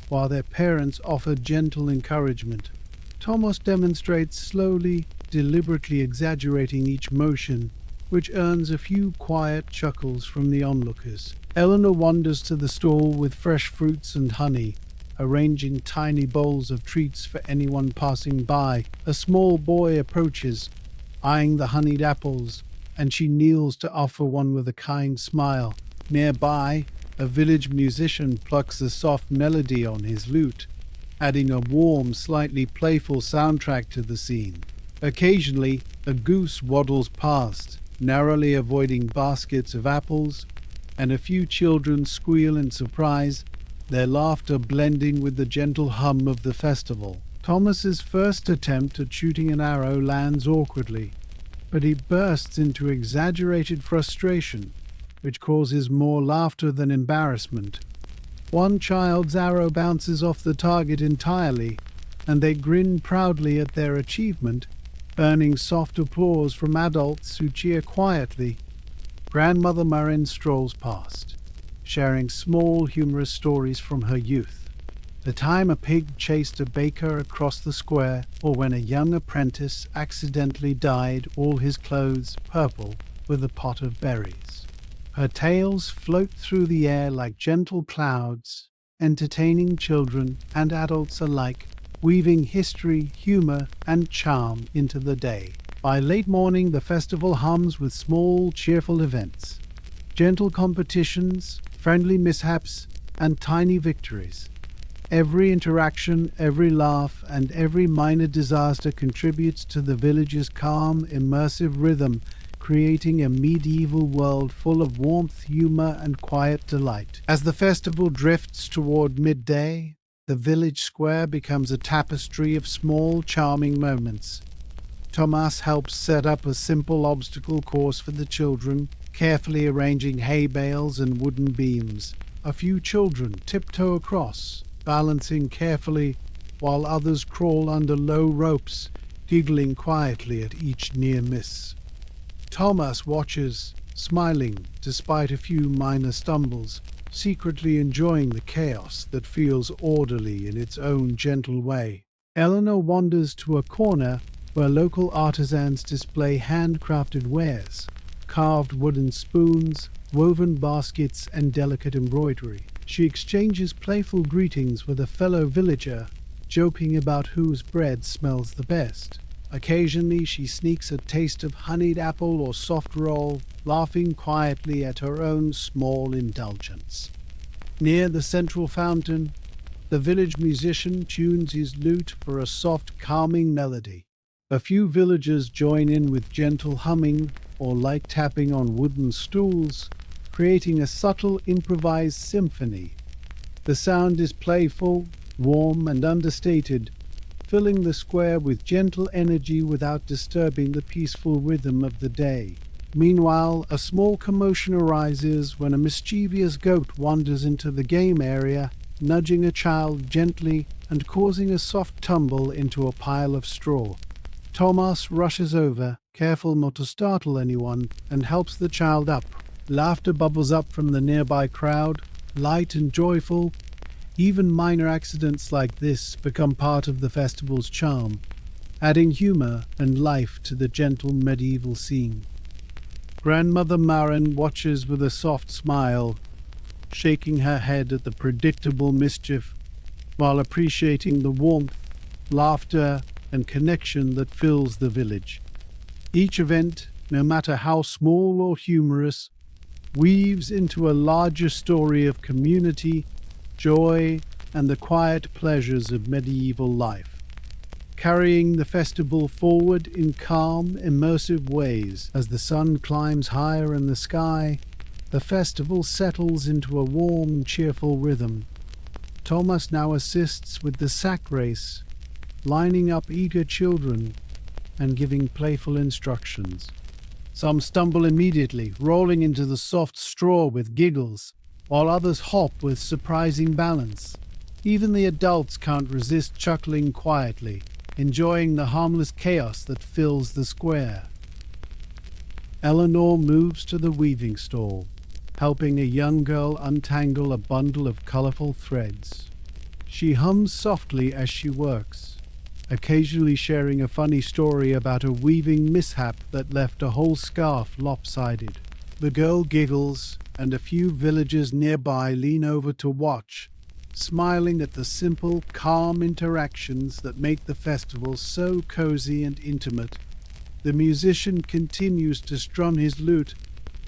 while their parents offer gentle encouragement. Tomas demonstrates slowly, deliberately exaggerating each motion, which earns a few quiet chuckles from the onlookers. Elinor wanders to the stall with fresh fruits and honey, arranging tiny bowls of treats for anyone passing by. A small boy approaches, eyeing the honeyed apples, and she kneels to offer one with a kind smile. Nearby, a village musician plucks a soft melody on his lute, adding a warm, slightly playful soundtrack to the scene. Occasionally, a goose waddles past, narrowly avoiding baskets of apples, and a few children squeal in surprise, their laughter blending with the gentle hum of the festival. Thomas's first attempt at shooting an arrow lands awkwardly, but he bursts into exaggerated frustration, which causes more laughter than embarrassment. One child's arrow bounces off the target entirely, and they grin proudly at their achievement, earning soft applause from adults who cheer quietly. Grandmother Maren strolls past, sharing small humorous stories from her youth. The time a pig chased a baker across the square, or when a young apprentice accidentally dyed all his clothes purple with a pot of berries. Her tales float through the air like gentle clouds, entertaining children and adults alike, weaving history, humor, and charm into the day. By late morning, the festival hums with small, cheerful events, gentle competitions, friendly mishaps, and tiny victories. Every interaction, every laugh, and every minor disaster contributes to the village's calm, immersive rhythm, creating a medieval world full of warmth, humor, and quiet delight. As the festival drifts toward midday, the village square becomes a tapestry of small, charming moments. Tomas helps set up a simple obstacle course for the children, carefully arranging hay bales and wooden beams. A few children tiptoe across, balancing carefully, while others crawl under low ropes, giggling quietly at each near miss. Tomas watches, smiling despite a few minor stumbles, secretly enjoying the chaos that feels orderly in its own gentle way. Elinor wanders to a corner where local artisans display handcrafted wares, carved wooden spoons, woven baskets, and delicate embroidery. She exchanges playful greetings with a fellow villager, joking about whose bread smells the best. Occasionally she sneaks a taste of honeyed apple or soft roll, laughing quietly at her own small indulgence. Near the central fountain, the village musician tunes his lute for a soft, calming melody. A few villagers join in with gentle humming or light tapping on wooden stools, creating a subtle improvised symphony. The sound is playful, warm, and understated, filling the square with gentle energy without disturbing the peaceful rhythm of the day. Meanwhile, a small commotion arises when a mischievous goat wanders into the game area, nudging a child gently and causing a soft tumble into a pile of straw. Tomas rushes over, careful not to startle anyone, and helps the child up. Laughter bubbles up from the nearby crowd, light and joyful. Even minor accidents like this become part of the festival's charm, adding humor and life to the gentle medieval scene. Grandmother Maren watches with a soft smile, shaking her head at the predictable mischief, while appreciating the warmth, laughter, and connection that fills the village. Each event, no matter how small or humorous, weaves into a larger story of community, joy, and the quiet pleasures of medieval life, carrying the festival forward in calm, immersive ways. As the sun climbs higher in the sky, the festival settles into a warm, cheerful rhythm. Tomas now assists with the sack race, lining up eager children and giving playful instructions. Some stumble immediately, rolling into the soft straw with giggles, while others hop with surprising balance. Even the adults can't resist chuckling quietly, enjoying the harmless chaos that fills the square. Elinor moves to the weaving stall, helping a young girl untangle a bundle of colorful threads. She hums softly as she works, occasionally sharing a funny story about a weaving mishap that left a whole scarf lopsided. The girl giggles, and a few villagers nearby lean over to watch, smiling at the simple, calm interactions that make the festival so cozy and intimate. The musician continues to strum his lute,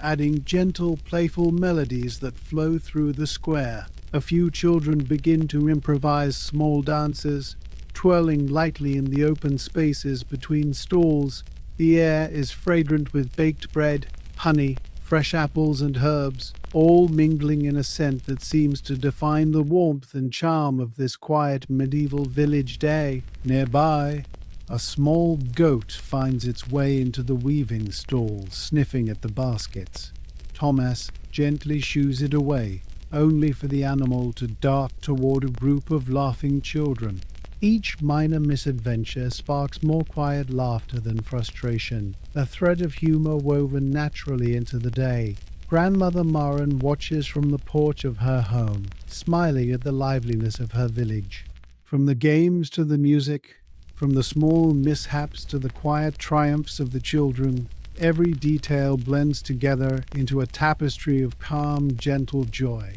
adding gentle, playful melodies that flow through the square. A few children begin to improvise small dances, twirling lightly in the open spaces between stalls. The air is fragrant with baked bread, honey, fresh apples and herbs, all mingling in a scent that seems to define the warmth and charm of this quiet medieval village day. Nearby, a small goat finds its way into the weaving stall, sniffing at the baskets. Tomas gently shoos it away, only for the animal to dart toward a group of laughing children. Each minor misadventure sparks more quiet laughter than frustration, a thread of humor woven naturally into the day. Grandmother Maren watches from the porch of her home, smiling at the liveliness of her village. From the games to the music, from the small mishaps to the quiet triumphs of the children, every detail blends together into a tapestry of calm, gentle joy.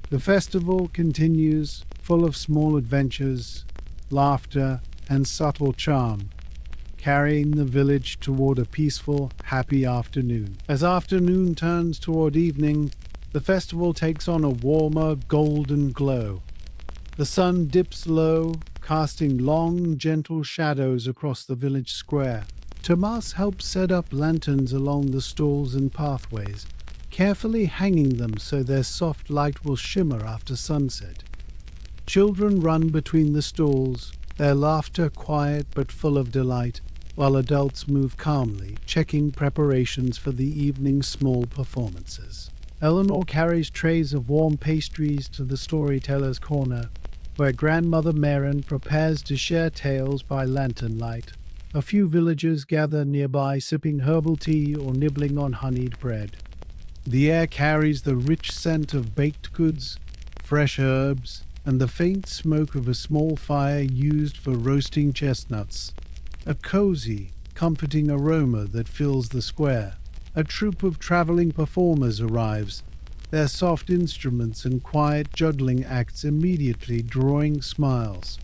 The festival continues, full of small adventures, laughter, and subtle charm, carrying the village toward a peaceful, happy afternoon. As afternoon turns toward evening, the festival takes on a warmer, golden glow. The sun dips low, casting long, gentle shadows across the village square. Tomas helps set up lanterns along the stalls and pathways, carefully hanging them so their soft light will shimmer after sunset. Children run between the stalls, their laughter quiet but full of delight, while adults move calmly, checking preparations for the evening's small performances. Elinor carries trays of warm pastries to the storyteller's corner, where Grandmother Maren prepares to share tales by lantern light. A few villagers gather nearby, sipping herbal tea or nibbling on honeyed bread. The air carries the rich scent of baked goods, fresh herbs, and the faint smoke of a small fire used for roasting chestnuts. A cozy, comforting aroma that fills the square. A troupe of traveling performers arrives, their soft instruments and quiet juggling acts immediately drawing smiles.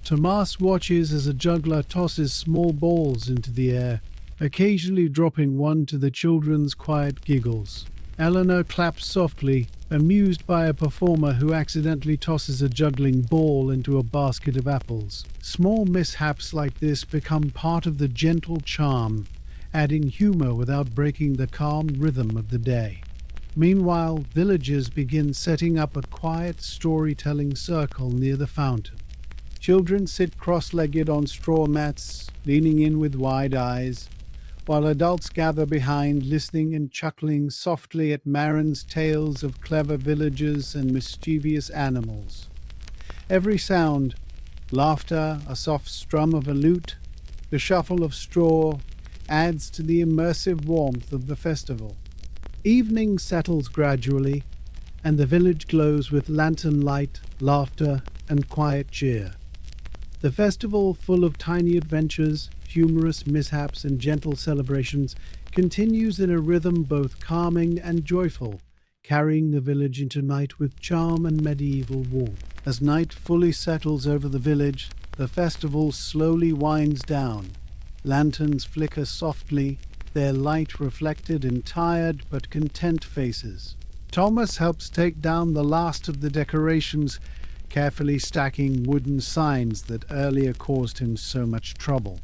Tomas watches as a juggler tosses small balls into the air, occasionally dropping one to the children's quiet giggles. Elinor claps softly, amused by a performer who accidentally tosses a juggling ball into a basket of apples. Small mishaps like this become part of the gentle charm, adding humor without breaking the calm rhythm of the day. Meanwhile, villagers begin setting up a quiet storytelling circle near the fountain. Children sit cross-legged on straw mats, leaning in with wide eyes, while adults gather behind, listening and chuckling softly at Maren's tales of clever villagers and mischievous animals. Every sound, laughter, a soft strum of a lute, the shuffle of straw, adds to the immersive warmth of the festival. Evening settles gradually, and the village glows with lantern light, laughter, and quiet cheer. The festival, full of tiny adventures, humorous mishaps, and gentle celebrations, continues in a rhythm both calming and joyful, carrying the village into night with charm and medieval warmth. As night fully settles over the village, the festival slowly winds down. Lanterns flicker softly, their light reflected in tired but content faces. Tomas helps take down the last of the decorations, carefully stacking wooden signs that earlier caused him so much trouble.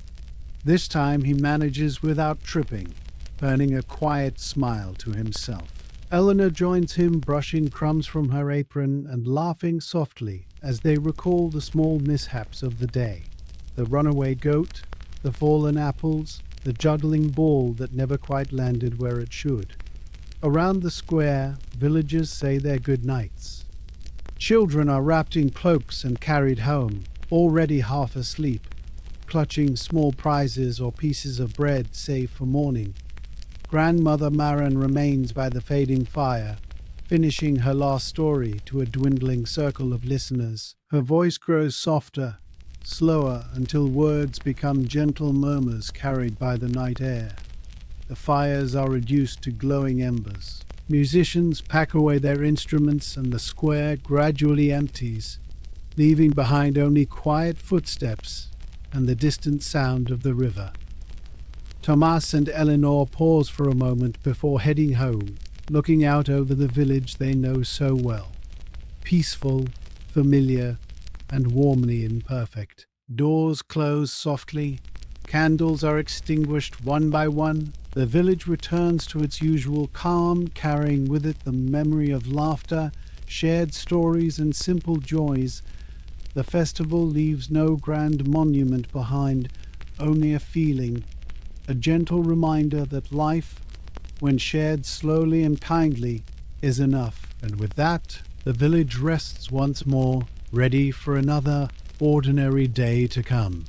This time he manages without tripping, earning a quiet smile to himself. Elinor joins him, brushing crumbs from her apron and laughing softly as they recall the small mishaps of the day. The runaway goat, the fallen apples, the juggling ball that never quite landed where it should. Around the square, villagers say their good nights. Children are wrapped in cloaks and carried home, already half asleep, clutching small prizes or pieces of bread saved for morning. Grandmother Maren remains by the fading fire, finishing her last story to a dwindling circle of listeners. Her voice grows softer, slower, until words become gentle murmurs carried by the night air. The fires are reduced to glowing embers. Musicians pack away their instruments and the square gradually empties, leaving behind only quiet footsteps and the distant sound of the river. Tomas and Elinor pause for a moment before heading home, looking out over the village they know so well. Peaceful, familiar, and warmly imperfect. Doors close softly, candles are extinguished one by one. The village returns to its usual calm, carrying with it the memory of laughter, shared stories, and simple joys. The festival leaves no grand monument behind, only a feeling, a gentle reminder that life, when shared slowly and kindly, is enough. And with that, the village rests once more, ready for another ordinary day to come.